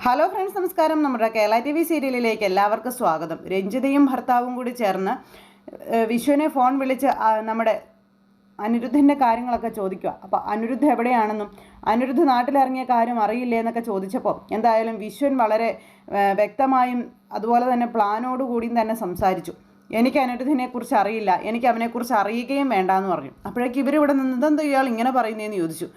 Hello friends, നമസ്കാരം. നമ്മുടെ Kerala T V സീരിയലിലേക്ക് എല്ലാവർക്കും സ്വാഗതം. രഞ്ജിതയും ഭർത്താവും കൂടി ചേർന്ന് വിശ്വനെ ഫോൺ വിളിച്ച് നമ്മുടെ അനിരുദ്ധിൻ്റെ കാര്യങ്ങളൊക്കെ ചോദിക്കുക. അപ്പോൾ അനിരുദ്ധ് എവിടെയാണെന്നും അനിരുദ്ധ് നാട്ടിലിറങ്ങിയ കാര്യം അറിയില്ലേ എന്നൊക്കെ ചോദിച്ചപ്പോൾ എന്തായാലും വിശ്വൻ വളരെ വ്യക്തമായും അതുപോലെ തന്നെ പ്ലാനോടുകൂടിയും തന്നെ സംസാരിച്ചു. എനിക്ക് അനിരുദ്ധിനെക്കുറിച്ച് അറിയില്ല, എനിക്ക് അവനെക്കുറിച്ച് അറിയുകയും വേണ്ടാന്ന് പറഞ്ഞു. അപ്പോഴേക്കും ഇവരിവിടെ നിന്നെന്താ ഇയാൾ ഇങ്ങനെ പറയുന്നതെന്ന് ചോദിച്ചു.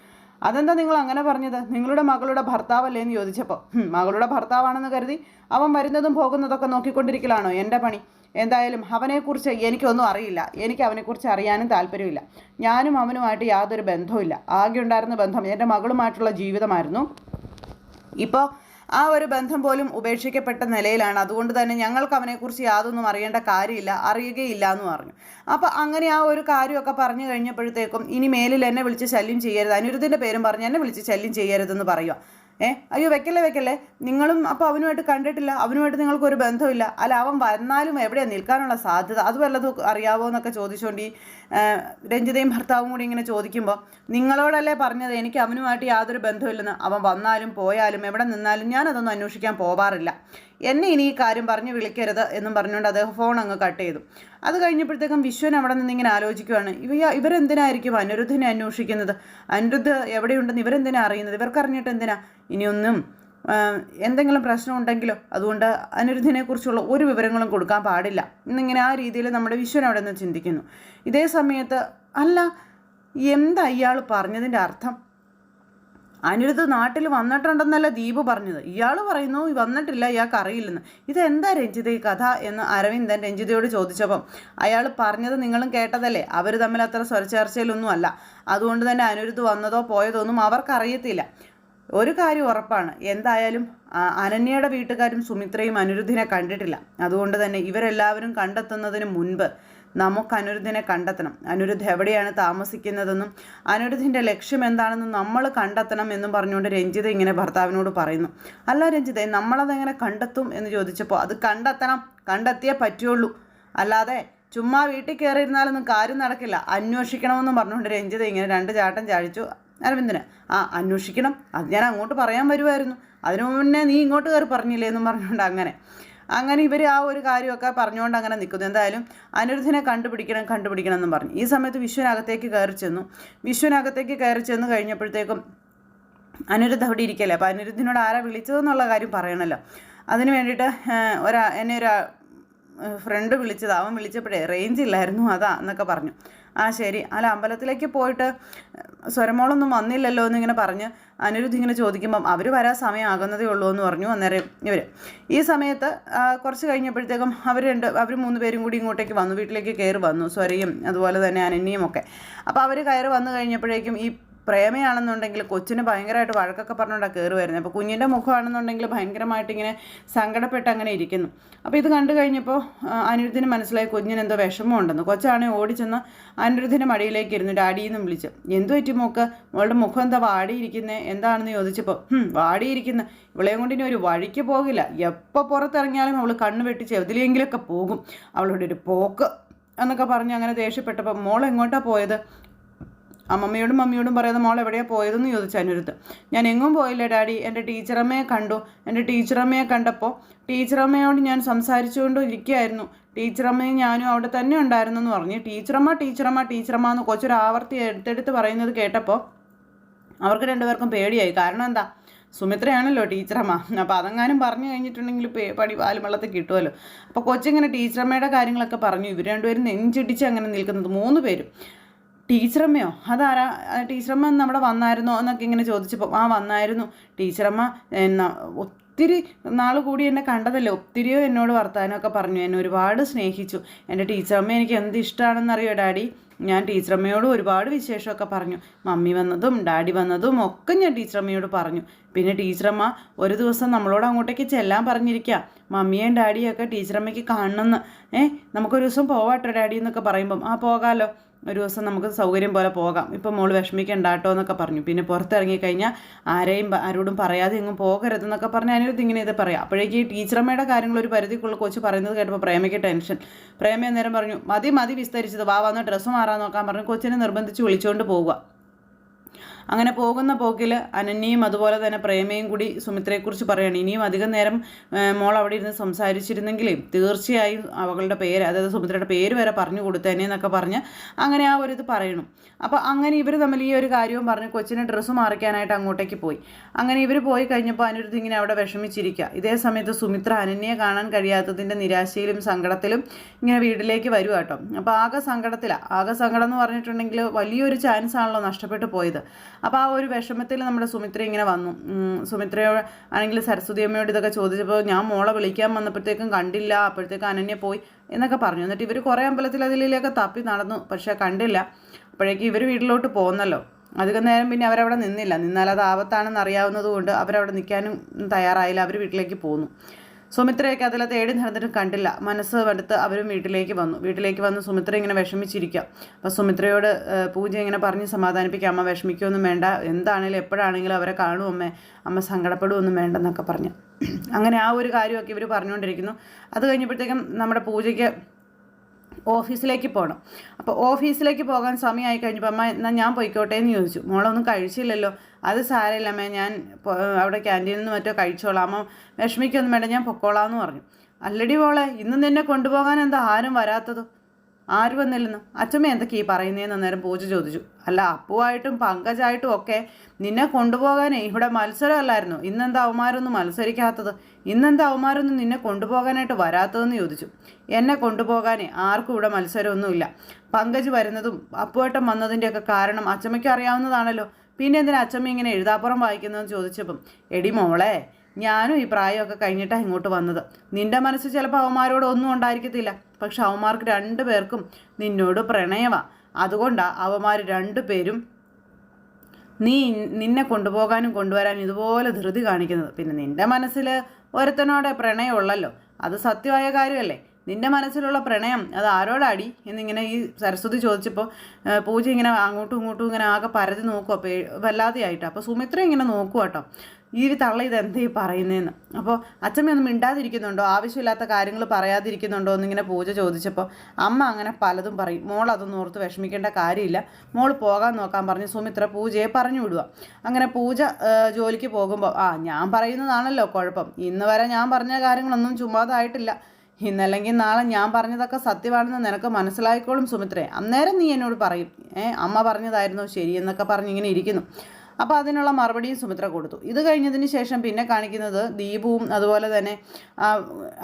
അതെന്താ നിങ്ങൾ അങ്ങനെ പറഞ്ഞത്? നിങ്ങളുടെ മകളുടെ ഭർത്താവല്ലേ എന്ന് ചോദിച്ചപ്പോൾ മകളുടെ ഭർത്താവാണെന്ന് കരുതി അവൻ വരുന്നതും പോകുന്നതൊക്കെ നോക്കിക്കൊണ്ടിരിക്കലാണോ എൻ്റെ പണി? എന്തായാലും അവനെക്കുറിച്ച് എനിക്കൊന്നും അറിയില്ല, എനിക്ക് അവനെക്കുറിച്ച് അറിയാനും താല്പര്യമില്ല. ഞാനും അവനുമായിട്ട് യാതൊരു ബന്ധവുമില്ല. ആകെ ഉണ്ടായിരുന്ന ബന്ധം എൻ്റെ മകളുമായിട്ടുള്ള ജീവിതമായിരുന്നു. ഇപ്പോൾ ആ ഒരു ബന്ധം പോലും ഉപേക്ഷിക്കപ്പെട്ട നിലയിലാണ്. അതുകൊണ്ട് തന്നെ ഞങ്ങൾക്ക് അവനെക്കുറിച്ച് യാതൊന്നും അറിയേണ്ട കാര്യമില്ല, അറിയുകയില്ല എന്ന് പറഞ്ഞു. അപ്പോൾ അങ്ങനെ ആ ഒരു കാര്യമൊക്കെ പറഞ്ഞു കഴിഞ്ഞപ്പോഴത്തേക്കും ഇനി മേലിൽ എന്നെ വിളിച്ച് ശല്യം ചെയ്യരുത്, അനിരുദ്ധിൻ്റെ പേരും പറഞ്ഞ് എന്നെ വിളിച്ച് ശല്യം ചെയ്യരുതെന്ന് പറയുക. അയ്യോ വെക്കല്ലേ, നിങ്ങളും അപ്പോൾ അവനുമായിട്ട് കണ്ടിട്ടില്ല, അവനുമായിട്ട് നിങ്ങൾക്കൊരു ബന്ധമില്ല. അല്ല, അവൻ വന്നാലും എവിടെയാണ് നിൽക്കാനുള്ള സാധ്യത, അത് വല്ലതും അറിയാവോ എന്നൊക്കെ ചോദിച്ചുകൊണ്ട് ഈ രഞ്ജിതയും ഭർത്താവും കൂടി ഇങ്ങനെ ചോദിക്കുമ്പോൾ, നിങ്ങളോടല്ലേ പറഞ്ഞത് എനിക്ക് അവനുമായിട്ട് യാതൊരു ബന്ധമില്ലെന്ന്. അവൻ വന്നാലും പോയാലും എവിടെ നിന്നാലും ഞാനതൊന്നും അന്വേഷിക്കാൻ പോവാറില്ല. എന്നെ ഇനി ഈ കാര്യം പറഞ്ഞ് വിളിക്കരുത് എന്നും പറഞ്ഞുകൊണ്ട് അദ്ദേഹം ഫോൺ അങ്ങ് കട്ട് ചെയ്തു. അത് കഴിഞ്ഞപ്പോഴത്തേക്കും വിശ്വൻ അവിടെ നിന്ന് ഇങ്ങനെ ആലോചിക്കുകയാണ്, ഇവരെന്തിനായിരിക്കും അനിരുദ്ധിനെ അന്വേഷിക്കുന്നത്? അനിരുദ്ധ് എവിടെയുണ്ടെന്ന് ഇവരെന്തിനാ അറിയുന്നത്? ഇവർക്കറിഞ്ഞിട്ട് എന്തിനാ? ഇനിയൊന്നും എന്തെങ്കിലും പ്രശ്നം ഉണ്ടെങ്കിലോ, അതുകൊണ്ട് അനിരുദ്ധിനെക്കുറിച്ചുള്ള ഒരു വിവരങ്ങളും കൊടുക്കാൻ പാടില്ല എന്നിങ്ങനെ ആ രീതിയിൽ നമ്മുടെ വിശ്വൻ അവിടെ നിന്ന് ചിന്തിക്കുന്നു. ഇതേ സമയത്ത് അല്ല, എന്താ ഇയാൾ പറഞ്ഞതിൻ്റെ അർത്ഥം? അനിരുദ്ധ് നാട്ടിൽ വന്നിട്ടുണ്ടെന്നല്ല ദീപു പറഞ്ഞത്, ഇയാൾ പറയുന്നു വന്നിട്ടില്ല, ഇയാൾക്ക് അറിയില്ലെന്ന്. ഇതെന്താ രഞ്ജിത ഈ കഥ എന്ന് അരവിന്ദൻ രഞ്ജിതയോട് ചോദിച്ചപ്പം അയാൾ പറഞ്ഞത് നിങ്ങളും കേട്ടതല്ലേ, അവർ തമ്മിൽ അത്ര സ്വരച്ചേർച്ചയിലൊന്നും അല്ല. അതുകൊണ്ട് തന്നെ അനിരുദ്ധ് വന്നതോ പോയതോ ഒന്നും അവർക്കറിയത്തില്ല. ഒരു കാര്യം ഉറപ്പാണ്, എന്തായാലും അനന്യയുടെ വീട്ടുകാരും സുമിത്രയും അനിരുദ്ധിനെ കണ്ടിട്ടില്ല. അതുകൊണ്ട് തന്നെ ഇവരെല്ലാവരും കണ്ടെത്തുന്നതിന് മുൻപ് നമുക്ക് അനിരുദ്ധിനെ കണ്ടെത്തണം. അനിരുദ്ധ് എവിടെയാണ് താമസിക്കുന്നതെന്നും അനിരുദ്ധിൻ്റെ ലക്ഷ്യം എന്താണെന്നും നമ്മൾ കണ്ടെത്തണം എന്നും പറഞ്ഞുകൊണ്ട് രഞ്ജിത ഇങ്ങനെ ഭർത്താവിനോട് പറയുന്നു. അല്ല രഞ്ജിത, നമ്മളതെങ്ങനെ കണ്ടെത്തും എന്ന് ചോദിച്ചപ്പോൾ, അത് കണ്ടെത്തണം, കണ്ടെത്തിയേ പറ്റുള്ളൂ, അല്ലാതെ ചുമ്മാ വീട്ടിൽ കയറിയിരുന്നാലൊന്നും കാര്യം നടക്കില്ല, അന്വേഷിക്കണമെന്നും പറഞ്ഞുകൊണ്ട് രഞ്ജിത ഇങ്ങനെ രണ്ട് ചാട്ടം ചാടിച്ചു അരവിന്ദന്. അന്വേഷിക്കണം, അത് ഞാൻ അങ്ങോട്ട് പറയാൻ വരുമായിരുന്നു, അതിനു മുന്നേ നീ ഇങ്ങോട്ട് കയറി പറഞ്ഞില്ലേ എന്നും പറഞ്ഞുകൊണ്ട് അങ്ങനെ ഇവർ ആ ഒരു കാര്യമൊക്കെ പറഞ്ഞുകൊണ്ട് അങ്ങനെ നിൽക്കുന്നു. എന്തായാലും അനിരുദ്ധിനെ കണ്ടുപിടിക്കണം എന്നും പറഞ്ഞു. ഈ സമയത്ത് വിശ്വനകത്തേക്ക് കയറി ചെന്ന് കഴിഞ്ഞപ്പോഴത്തേക്കും അനിരുദ്ധ് അവിടെ ഇരിക്കല്ലേ. അപ്പോൾ അനിരുദ്ധിനോട് ആരാ വിളിച്ചതെന്നുള്ള കാര്യം പറയണമല്ലോ. അതിന് വേണ്ടിയിട്ട് എന്നെ ഒരു ഫ്രണ്ട് വിളിച്ചത്, അവൻ വിളിച്ചപ്പോഴേ റേഞ്ച് ഇല്ലായിരുന്നു അതാ എന്നൊക്കെ പറഞ്ഞു. ശരി, അല്ല അമ്പലത്തിലേക്ക് പോയിട്ട് സ്വരമോളൊന്നും വന്നില്ലല്ലോ എന്നിങ്ങനെ പറഞ്ഞ് അനിരുദ്ധ് ഇങ്ങനെ ചോദിക്കുമ്പം അവർ വരാൻ സമയമാകുന്നതേ ഉള്ളൂ എന്ന് പറഞ്ഞു. അന്നേരം ഈ സമയത്ത് കുറച്ച് കഴിഞ്ഞപ്പോഴത്തേക്കും അവർ 3 പേരും കൂടി ഇങ്ങോട്ടേക്ക് വന്നു, വീട്ടിലേക്ക് കയറി വന്നു, സ്വരയും അതുപോലെ തന്നെ അനന്യയും ഒക്കെ. അപ്പോൾ അവർ കയറി വന്നു കഴിഞ്ഞപ്പോഴേക്കും ഈ പ്രേമയാണെന്നുണ്ടെങ്കിൽ കൊച്ചിന് ഭയങ്കരമായിട്ട് വഴക്കൊക്കെ പറഞ്ഞുകൊണ്ടാണ് കയറി വരുന്നത്. അപ്പോൾ കുഞ്ഞിൻ്റെ മുഖമാണെന്നുണ്ടെങ്കിൽ ഭയങ്കരമായിട്ട് ഇങ്ങനെ സങ്കടപ്പെട്ട് അങ്ങനെ ഇരിക്കുന്നു. അപ്പോൾ ഇത് കണ്ടു കഴിഞ്ഞപ്പോൾ അനിരുദ്ധിന് മനസ്സിലായി കുഞ്ഞിനെന്തോ വിഷമമുണ്ടെന്ന്. കൊച്ചാണെങ്കിൽ ഓടിച്ചെന്ന് അനിരുദ്ധിൻ്റെ മടിയിലേക്ക് ഇരുന്നു ഡാഡിയെന്നും വിളിച്ചു. എന്തു പറ്റി മോളുടെ മുഖം എന്താ വാടിയിരിക്കുന്നത്, എന്താണെന്ന് ചോദിച്ചപ്പോൾ വാടിയിരിക്കുന്നത്, ഇവളെയും കൊണ്ട് ഇനി ഒരു വഴിക്ക് പോകില്ല, എപ്പോൾ പുറത്തിറങ്ങിയാലും അവൾ കണ്ണ് വെട്ടി ചെതിലെങ്കിലൊക്കെ പോകും, അവളുടെ ഒരു പോക്ക് എന്നൊക്കെ പറഞ്ഞ് അങ്ങനെ ദേഷ്യപ്പെട്ടപ്പോൾ മോൾ എങ്ങോട്ടാണ് പോയത്? അമ്മമ്മയോടും മമ്മിയോടും പറയാതെ മോൾ എവിടെയാണ് പോയതെന്ന് ചോദിച്ചു അനിരുദ്ധ്. ഞാൻ എങ്ങും പോയില്ല ഡാഡി, എൻ്റെ ടീച്ചറമ്മയെ കണ്ടു. എൻ്റെ ടീച്ചറമ്മയെ കണ്ടപ്പോൾ ടീച്ചറമ്മയോട് ഞാൻ സംസാരിച്ചുകൊണ്ട് ഇരിക്കുകയായിരുന്നു, ടീച്ചറമ്മയും ഞാനും അവിടെ തന്നെ ഉണ്ടായിരുന്നു എന്ന് പറഞ്ഞ് ടീച്ചറമ്മ എന്ന് കൊച്ചൊരു ആവർത്തി എടുത്തെടുത്ത് പറയുന്നത് കേട്ടപ്പോൾ അവർക്ക് രണ്ടുപേർക്കും പേടിയായി. കാരണം എന്താ, സുമിത്രയാണല്ലോ ടീച്ചറമ്മ. അപ്പോൾ അതെങ്ങാനും പറഞ്ഞു കഴിഞ്ഞിട്ടുണ്ടെങ്കിൽ പടി പാലും വെള്ളത്തിൽ കിട്ടുമല്ലോ. അപ്പോൾ കൊച്ചിങ്ങനെ ടീച്ചറമ്മയുടെ കാര്യങ്ങളൊക്കെ പറഞ്ഞു. ഇവർ രണ്ടുപേരും നെഞ്ചിടിച്ച് അങ്ങനെ നിൽക്കുന്നത് 3 പേരും. ടീച്ചറമ്മയോ, അതാരാ ടീച്ചറമ്മ നമ്മുടെ വന്നായിരുന്നോ എന്നൊക്കെ ഇങ്ങനെ ചോദിച്ചപ്പോൾ വന്നായിരുന്നു ടീച്ചറമ്മ, ഒത്തിരി നാൾ കൂടി എന്നെ കണ്ടതല്ലേ, ഒത്തിരിയോ എന്നോട് വർത്താനമൊക്കെ പറഞ്ഞു, എന്നെ ഒരുപാട് സ്നേഹിച്ചു. എൻ്റെ ടീച്ചറമ്മ എനിക്ക് എന്ത് ഇഷ്ടമാണെന്നറിയോ ഡാഡി, ഞാൻ ടീച്ചറമ്മയോട് ഒരുപാട് വിശേഷമൊക്കെ പറഞ്ഞു, മമ്മി വന്നതും ഡാഡി വന്നതും ഒക്കെ ഞാൻ ടീച്ചറമ്മയോട് പറഞ്ഞു. പിന്നെ ടീച്ചറമ്മ ഒരു ദിവസം നമ്മളോട് അങ്ങോട്ടേക്ക് ചെല്ലാൻ പറഞ്ഞിരിക്കുക, മമ്മിയും ഡാഡിയൊക്കെ ടീച്ചറമ്മയ്ക്ക് കാണണമെന്ന്. നമുക്കൊരു ദിവസം പോവാട്ടോ ഡാഡി എന്നൊക്കെ പറയുമ്പം പോകാമല്ലോ, ഒരു ദിവസം നമുക്ക് സൗകര്യം പോലെ പോകാം, ഇപ്പം മോൾ വിഷമിക്കണ്ട കേട്ടോ എന്നൊക്കെ പറഞ്ഞു. പിന്നെ പുറത്തിറങ്ങിക്കഴിഞ്ഞാൽ ആരോടും പറയാതെ എങ്ങും പോകരുതെന്നൊക്കെ പറഞ്ഞ് അനിരുദ്ധ് ഇങ്ങനെ ഇത് പറയാം. അപ്പോഴേക്ക് ഈ ടീച്ചറമ്മയുടെ കാര്യങ്ങൾ ഒരു പരിധിക്കുള്ള കൊച്ചു പറയുന്നത് കേട്ടപ്പോൾ പ്രേമയ്ക്ക് ടെൻഷൻ. പ്രേമ അന്നേരം പറഞ്ഞു, മതി വിസ്തരിച്ചത്, വന്ന് ഡ്രസ്സ് മാറാൻ നോക്കാൻ പറഞ്ഞു കൊച്ചിനെ നിർബന്ധിച്ച് വിളിച്ചുകൊണ്ട് പോവുക. അങ്ങനെ പോകുന്ന പോക്കിൽ അനന്യയും അതുപോലെ തന്നെ പ്രേമയും കൂടി സുമിത്രയെക്കുറിച്ച് പറയുകയാണ്. ഇനിയും അധികം നേരം മോൾ അവിടെ ഇരുന്ന് സംസാരിച്ചിരുന്നെങ്കിലേ തീർച്ചയായും അവളുടെ പേര്, അതായത് സുമിത്രയുടെ പേര് വരെ പറഞ്ഞു കൊടുത്തേനെ എന്നൊക്കെ പറഞ്ഞ് അങ്ങനെ ആ ഒരു ഇത് പറയണം. അപ്പോൾ അങ്ങനെ ഇവർ തമ്മിൽ ഈ ഒരു കാര്യവും പറഞ്ഞ് കൊച്ചിനെ ഡ്രസ്സ് മാറിക്കാനായിട്ട് അങ്ങോട്ടേക്ക് പോയി. അങ്ങനെ ഇവർ പോയി കഴിഞ്ഞപ്പോൾ അനിരുദ്ധ് ഇങ്ങനെ അവിടെ വിഷമിച്ചിരിക്കുക. ഇതേ സമയത്ത് സുമിത്ര അനന്യയെ കാണാൻ കഴിയാത്തതിൻ്റെ നിരാശയിലും സങ്കടത്തിലും ഇങ്ങനെ വീട്ടിലേക്ക് വരും കേട്ടോ. അപ്പോൾ ആകെ സങ്കടം എന്ന് പറഞ്ഞിട്ടുണ്ടെങ്കിൽ വലിയൊരു ചാൻസ് ആണല്ലോ നഷ്ടപ്പെട്ടു പോയത്. അപ്പോൾ ആ ഒരു വിഷമത്തിൽ നമ്മുടെ സുമിത്ര ഇങ്ങനെ വന്നു. സുമിത്രയോട് ആണെങ്കിൽ സരസ്വതി അമ്മയോട് ഇതൊക്കെ ചോദിച്ചപ്പോൾ ഞാൻ മോളെ വിളിക്കാൻ വന്നപ്പോഴത്തേക്കും കണ്ടില്ല, അപ്പോഴത്തേക്കും അനന്യ പോയി എന്നൊക്കെ പറഞ്ഞു. എന്നിട്ട് ഇവർ കുറേ അമ്പലത്തിൽ അതിലേക്ക് തപ്പി നടന്നു, പക്ഷേ കണ്ടില്ല. അപ്പോഴേക്കും ഇവർ വീട്ടിലോട്ട് പോകുന്നല്ലോ. അധികം നേരം പിന്നെ അവരവിടെ നിന്നാൽ അത് ആപത്താണെന്ന് അറിയാവുന്നത് കൊണ്ട് അവരവിടെ നിൽക്കാനും തയ്യാറായില്ല. അവർ വീട്ടിലേക്ക് പോന്നു. സുമിത്രയൊക്കെ അതിൽ തേടി നടന്നിട്ട് കണ്ടില്ല. മനസ്സ് എടുത്ത് അവരും വീട്ടിലേക്ക് വന്ന് സുമിത്ര ഇങ്ങനെ വിഷമിച്ചിരിക്കുക. അപ്പോൾ സുമിത്രയോട് പൂജ ഇങ്ങനെ പറഞ്ഞ് സമാധാനിപ്പിക്കുക. അമ്മ വിഷമിക്കുകയൊന്നും വേണ്ട, എന്താണെങ്കിലും എപ്പോഴാണെങ്കിലും അവരെ കാണും അമ്മ സങ്കടപ്പെടുകയൊന്നും വേണ്ടെന്നൊക്കെ പറഞ്ഞു. അങ്ങനെ ആ ഒരു കാര്യമൊക്കെ ഇവർ പറഞ്ഞുകൊണ്ടിരിക്കുന്നു. അത് കഴിഞ്ഞപ്പോഴത്തേക്കും നമ്മുടെ പൂജയ്ക്ക് ഓഫീസിലേക്ക് പോകണം. അപ്പോൾ ഓഫീസിലേക്ക് പോകാൻ സമയമായി കഴിഞ്ഞപ്പോൾ അമ്മ എന്നാൽ ഞാൻ പോയിക്കോട്ടെ എന്ന് ചോദിച്ചു. മോളൊന്നും കഴിച്ചില്ലല്ലോ. അത് സാരമില്ല അമ്മേ, ഞാൻ അവിടെ ക്യാൻറ്റീനിൽ നിന്ന് മറ്റോ കഴിച്ചോളാം, അമ്മ വിഷമിക്കൊന്നും വേണ്ട, ഞാൻ പൊക്കോളാമെന്ന് പറഞ്ഞു. അല്ലടി മോളെ, ഇന്ന് നിന്നെ കൊണ്ടുപോകാൻ എന്താ ആരും വരാത്തത്? ആര് വന്നില്ലെന്ന് അച്ഛമ്മ എന്തൊക്കെ ഈ പറയുന്നതെന്ന് അന്നേരം പൂജ ചോദിച്ചു. അല്ല, അപ്പുവായിട്ടും പങ്കജായിട്ടും ഒക്കെ നിന്നെ കൊണ്ടുപോകാനേ ഇവിടെ മത്സരമല്ലായിരുന്നു. ഇന്നെന്താ അവന്മാരൊന്നും മത്സരിക്കാത്തത്? ഇന്നെന്താ അവന്മാരൊന്നും നിന്നെ കൊണ്ടുപോകാനായിട്ട് വരാത്തതെന്ന് ചോദിച്ചു. എന്നെ കൊണ്ടുപോകാനേ ആർക്കും ഇവിടെ മത്സരമൊന്നുമില്ല. പങ്കജ് വരുന്നതും അപ്പുവേട്ടം വന്നതിൻ്റെയൊക്കെ കാരണം അച്ഛമ്മയ്ക്ക് അറിയാവുന്നതാണല്ലോ. പിന്നെ എന്തിനാ അച്ഛമ്മ ഇങ്ങനെ എഴുതാപ്പുറം വായിക്കുന്നതെന്ന് ചോദിച്ചപ്പം, എടി മോളെ, ഞാനും ഈ പ്രായമൊക്കെ കഴിഞ്ഞിട്ടാണ് ഇങ്ങോട്ട് വന്നത്. നിന്റെ മനസ്സ് ചിലപ്പോൾ അവന്മാരോട് ഒന്നും ഉണ്ടായിരിക്കത്തില്ല, പക്ഷെ അവന്മാർക്ക് 2 പേർക്കും നിന്നോട് പ്രണയമാണ്. അതുകൊണ്ടാണ് അവന്മാർ 2 പേരും നിന്നെ കൊണ്ടുപോകാനും കൊണ്ടുവരാനും ഇതുപോലെ ധൃതി കാണിക്കുന്നത്. പിന്നെ നിന്റെ മനസ്സിൽ ഒരുത്തനോടെ പ്രണയമുള്ളല്ലോ, അത് സത്യമായ കാര്യമല്ലേ? നിന്റെ മനസ്സിലുള്ള പ്രണയം അത് ആരോടാടി എന്നിങ്ങനെ ഈ സരസ്വതി ചോദിച്ചപ്പോൾ പൂജ ഇങ്ങനെ അങ്ങോട്ടും ഇങ്ങോട്ടും ഇങ്ങനെ ആകെ പരതി നോക്കുക, വല്ലാതെയായിട്ട്. അപ്പോൾ സുമിത്ര ഇങ്ങനെ നോക്കുക കേട്ടോ, ഈ തള്ള ഇതെന്തേ പറയുന്നതെന്ന്. അപ്പോൾ അച്ഛമ്മയൊന്നും മിണ്ടാതിരിക്കുന്നുണ്ടോ, ആവശ്യമില്ലാത്ത കാര്യങ്ങൾ പറയാതിരിക്കുന്നുണ്ടോ എന്നിങ്ങനെ പൂജ ചോദിച്ചപ്പോൾ അമ്മ അങ്ങനെ പലതും പറയും, മോൾ അതൊന്നും ഓർത്ത് വിഷമിക്കേണ്ട കാര്യമില്ല, മോൾ പോകാൻ നോക്കാൻ പറഞ്ഞ് സുമിത്ര പൂജയെ പറഞ്ഞു വിടുക. അങ്ങനെ പൂജ ജോലിക്ക് പോകുമ്പോൾ ഞാൻ പറയുന്നതാണല്ലോ കുഴപ്പം, ഇന്ന് വരെ ഞാൻ പറഞ്ഞ കാര്യങ്ങളൊന്നും ചുമ്മാതായിട്ടില്ല, ഇന്നല്ലെങ്കിൽ നാളെ ഞാൻ പറഞ്ഞതൊക്കെ സത്യമാണെന്ന് നിനക്ക് മനസ്സിലായിക്കോളും സുമിത്രേ, അന്നേരം നീ എന്നോട് പറയും അമ്മ പറഞ്ഞതായിരുന്നോ ശരി എന്നൊക്കെ പറഞ്ഞിങ്ങനെ ഇരിക്കുന്നു. അപ്പോൾ അതിനുള്ള മറുപടിയും സുമിത്ര കൊടുത്തു. ഇത് കഴിഞ്ഞതിന് ശേഷം പിന്നെ കാണിക്കുന്നത് ദീപുവും അതുപോലെ തന്നെ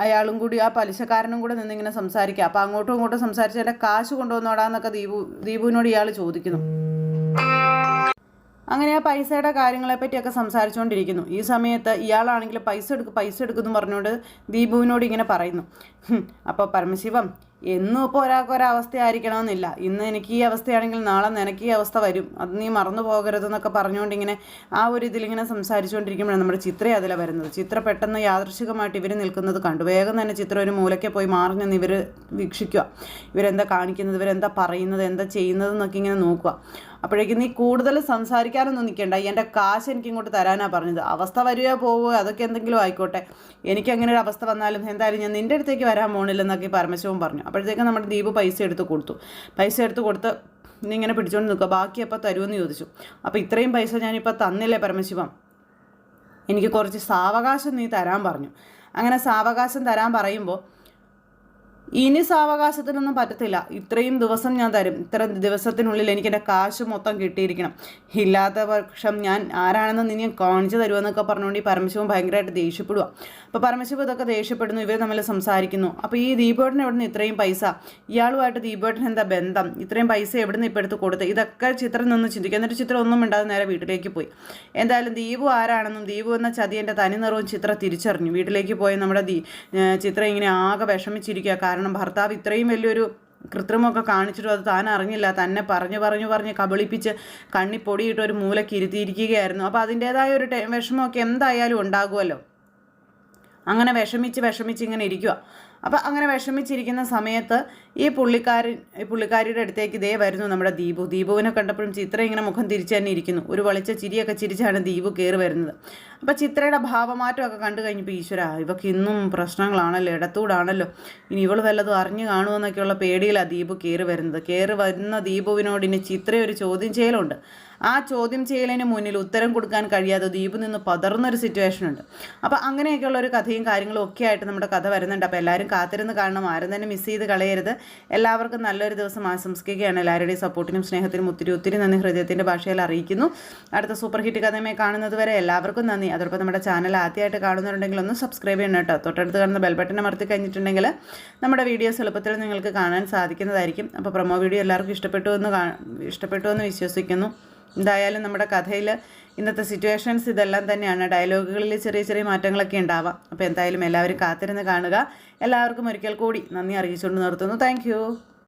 അയാളും കൂടി ആ പലിശക്കാരനും കൂടെ നിന്നിങ്ങനെ സംസാരിക്കുക. അപ്പോൾ അങ്ങോട്ടും ഇങ്ങോട്ടും സംസാരിച്ച് എൻ്റെ കാശ് കൊണ്ടുവന്നോടാന്നൊക്കെ ദീപുവിനോട് ഇയാൾ ചോദിക്കുന്നു. അങ്ങനെ ആ പൈസയുടെ കാര്യങ്ങളെപ്പറ്റിയൊക്കെ സംസാരിച്ചുകൊണ്ടിരിക്കുന്നു. ഈ സമയത്ത് ഇയാളാണെങ്കിൽ പൈസ എടുക്കുന്നു പറഞ്ഞുകൊണ്ട് ദീപുവിനോട് ഇങ്ങനെ പറയുന്നു. അപ്പോൾ പരമശിവം, എന്നും ഇപ്പോൾ ഒരാൾക്കൊരവസ്ഥയായിരിക്കണമെന്നില്ല, ഇന്ന് എനിക്ക് ഈ അവസ്ഥയാണെങ്കിൽ നാളെ നിനക്ക് ഈ അവസ്ഥ വരും, അത് നീ മറന്നു പോകരുതെന്നൊക്കെ പറഞ്ഞുകൊണ്ട് ഇങ്ങനെ ആ ഒരു ഇതിലിങ്ങനെ സംസാരിച്ചുകൊണ്ടിരിക്കുമ്പോഴാണ് നമ്മുടെ ചിത്ര അതിലെ വരുന്നത്. ചിത്ര പെട്ടെന്ന് യാദൃശികമായിട്ട് ഇവർ നിൽക്കുന്നത് കണ്ടു. വേഗം തന്നെ ചിത്ര ഒരു മൂലയ്ക്ക് പോയി മാറി നിന്ന് ഇവർ വീക്ഷിക്കുക, ഇവരെന്താ കാണിക്കുന്നത്, ഇവരെന്താ പറയുന്നത്, എന്താ ചെയ്യുന്നതെന്നൊക്കെ ഇങ്ങനെ നോക്കുക. അപ്പോഴേക്കും നീ കൂടുതൽ സംസാരിക്കാനൊന്നും നിൽക്കേണ്ട, എൻ്റെ കാശ് എനിക്ക് ഇങ്ങോട്ട് തരാനാണ് പറഞ്ഞത്, അവസ്ഥ വരികയോ പോവുകയോ അതൊക്കെ എന്തെങ്കിലും ആയിക്കോട്ടെ, എനിക്ക് അങ്ങനെ ഒരു അവസ്ഥ വന്നാലും എന്തായാലും ഞാൻ നിൻ്റെ അടുത്തേക്ക് വരാൻ പോകണില്ലെന്നൊക്കെ പരമശിവൻ പറഞ്ഞു. അപ്പോഴത്തേക്കും നമ്മുടെ ദീപ് പൈസ എടുത്ത് കൊടുത്ത് നീ ഇങ്ങനെ പിടിച്ചുകൊണ്ട് നിൽക്കുക, ബാക്കി അപ്പോൾ തരുമെന്ന് ചോദിച്ചു. അപ്പോൾ ഇത്രയും പൈസ ഞാനിപ്പോൾ തന്നില്ലേ പരമശിവം, എനിക്ക് കുറച്ച് സാവകാശം നീ തരാൻ പറഞ്ഞു. അങ്ങനെ സാവകാശം തരാൻ പറയുമ്പോൾ ഇനി സാവകാശത്തിനൊന്നും പറ്റത്തില്ല, ഇത്രയും ദിവസം ഞാൻ തരും, ഇത്ര ദിവസത്തിനുള്ളിൽ എനിക്ക് എൻ്റെ കാശ് മൊത്തം കിട്ടിയിരിക്കണം, ഇല്ലാത്ത പക്ഷം ഞാൻ ആരാണെന്ന് നീ കാണിച്ചു തരുമെന്നൊക്കെ പറഞ്ഞുകൊണ്ട് ഈ പരമശിവൻ ഭയങ്കരമായിട്ട് ദേഷ്യപ്പെടുക. അപ്പോൾ പരമശിവൻ ഇതൊക്കെ ദേഷ്യപ്പെടുന്നു, ഇവർ തമ്മിൽ സംസാരിക്കുന്നു. അപ്പോൾ ഈ ദീപേട്ടന് എവിടെ നിന്ന് ഇത്രയും പൈസ, ഇയാളുമായിട്ട് ദീപേട്ടന് എന്താ ബന്ധം, ഇത്രയും പൈസ എവിടെ നിന്ന് ഇപ്പോൾ എടുത്ത് കൊടുത്ത്, ഇതൊക്കെ ചിത്രം നിന്ന് ചിന്തിക്കുക. എന്നിട്ട് ചിത്രം ഒന്നും മിണ്ടാതെ നേരെ വീട്ടിലേക്ക് പോയി. എന്തായാലും ദീപു ആരാണെന്നും ദീപു എന്ന ചതിയൻ്റെ തനി നിറവും ചിത്ര തിരിച്ചറിഞ്ഞു. വീട്ടിലേക്ക് പോയി നമ്മുടെ ചിത്ര ഇങ്ങനെ ആകെ വിഷമിച്ചിരിക്കുക. കാരണം ഭർത്താവ് ഇത്രയും വലിയൊരു കൃത്രിമൊക്കെ കാണിച്ചിട്ടും അത് താൻ അറിഞ്ഞില്ല, തന്നെ പറഞ്ഞ് കബളിപ്പിച്ച് കണ്ണിപ്പൊടിയിട്ട് ഒരു മൂലയ്ക്ക് ഇരുത്തിയിരിക്കുകയായിരുന്നു. അപ്പോൾ അതിൻ്റേതായ ഒരു വിഷമമൊക്കെ എന്തായാലും ഉണ്ടാകുമല്ലോ. അങ്ങനെ വിഷമിച്ച് ഇങ്ങനെ ഇരിക്കുക. അപ്പോൾ അങ്ങനെ വിഷമിച്ചിരിക്കുന്ന സമയത്ത് ഈ പുള്ളിക്കാരിയുടെ അടുത്തേക്ക് ഇതേ വരുന്നു നമ്മുടെ ദീപുവിനെ കണ്ടപ്പോഴും ചിത്ര ഇങ്ങനെ മുഖം തിരിച്ചു തന്നെ ഇരിക്കുന്നു. ഒരു വളിച്ച ചിരിയൊക്കെ ചിരിച്ചാണ് ദീപു കയറി വരുന്നത്. അപ്പോൾ ചിത്രയുടെ ഭാവമാറ്റമൊക്കെ കണ്ടു കഴിഞ്ഞപ്പോൾ ഈശ്വര, ഇവർക്ക് ഇന്നും പ്രശ്നങ്ങളാണല്ലോ, ഇടത്തൂടാണല്ലോ, ഇനി ഇവൾ വല്ലതും അറിഞ്ഞു കാണുമെന്നൊക്കെയുള്ള പേടിയിലാണ് ദീപു കയറി വരുന്നത്. കയറി വരുന്ന ദീപുവിനോട് ഇനി ചിത്ര ഒരു ചോദ്യം ചെയ്യലുണ്ട്. ആ ചോദ്യം ചെയ്യലിന് മുന്നിൽ ഉത്തരം കൊടുക്കാൻ കഴിയാതെ ദീപു നിന്ന് പതർന്നൊരു സിറ്റുവേഷൻ ഉണ്ട്. അപ്പോൾ അങ്ങനെയൊക്കെയുള്ള ഒരു കഥയും കാര്യങ്ങളും ഒക്കെ ആയിട്ട് നമ്മുടെ കഥ വരുന്നുണ്ട്. അപ്പോൾ എല്ലാവരും കാത്തിരുന്ന് കാണണം, ആരും തന്നെ മിസ് ചെയ്ത് കളയരുത്. എല്ലാവർക്കും നല്ലൊരു ദിവസം ആശംസിക്കുകയാണ്. എല്ലാവരുടെയും സപ്പോർട്ടിനും സ്നേഹത്തിനും ഒത്തിരി ഒത്തിരി നന്ദി ഹൃദയത്തിൻ്റെ ഭാഷയിൽ അറിയിക്കുന്നു. അടുത്ത സൂപ്പർ ഹിറ്റ് കഥയുമായി കാണുന്നത് വരെ എല്ലാവർക്കും നന്ദി. അതോടൊപ്പം നമ്മുടെ ചാനൽ ആദ്യമായിട്ട് കാണുന്നുണ്ടെങ്കിൽ ഒന്ന് സബ്സ്ക്രൈബ് ചെയ്യണം കേട്ടോ. തൊട്ടടുത്ത് കാണുന്ന ബെൽ ബട്ടൺ അമർത്തി കഴിഞ്ഞിട്ടുണ്ടെങ്കിൽ നമ്മുടെ വീഡിയോസ് എളുപ്പത്തിൽ നിങ്ങൾക്ക് കാണാൻ സാധിക്കുന്നതായിരിക്കും. അപ്പോൾ പ്രൊമോ വീഡിയോ എല്ലാവർക്കും ഇഷ്ടപ്പെട്ടു എന്ന് വിശ്വസിക്കുന്നു. എന്തായാലും നമ്മുടെ കഥയിൽ ഇന്നത്തെ സിറ്റുവേഷൻസ് ഇതെല്ലാം തന്നെയാണ്. ഡയലോഗുകളിൽ ചെറിയ ചെറിയ മാറ്റങ്ങളൊക്കെ ഉണ്ടാവാം. അപ്പോൾ എന്തായാലും എല്ലാവരും കാത്തിരുന്ന് കാണുക. എല്ലാവർക്കും ഒരിക്കൽ കൂടി നന്ദി അറിയിച്ചുകൊണ്ട് നിർത്തുന്നു. താങ്ക്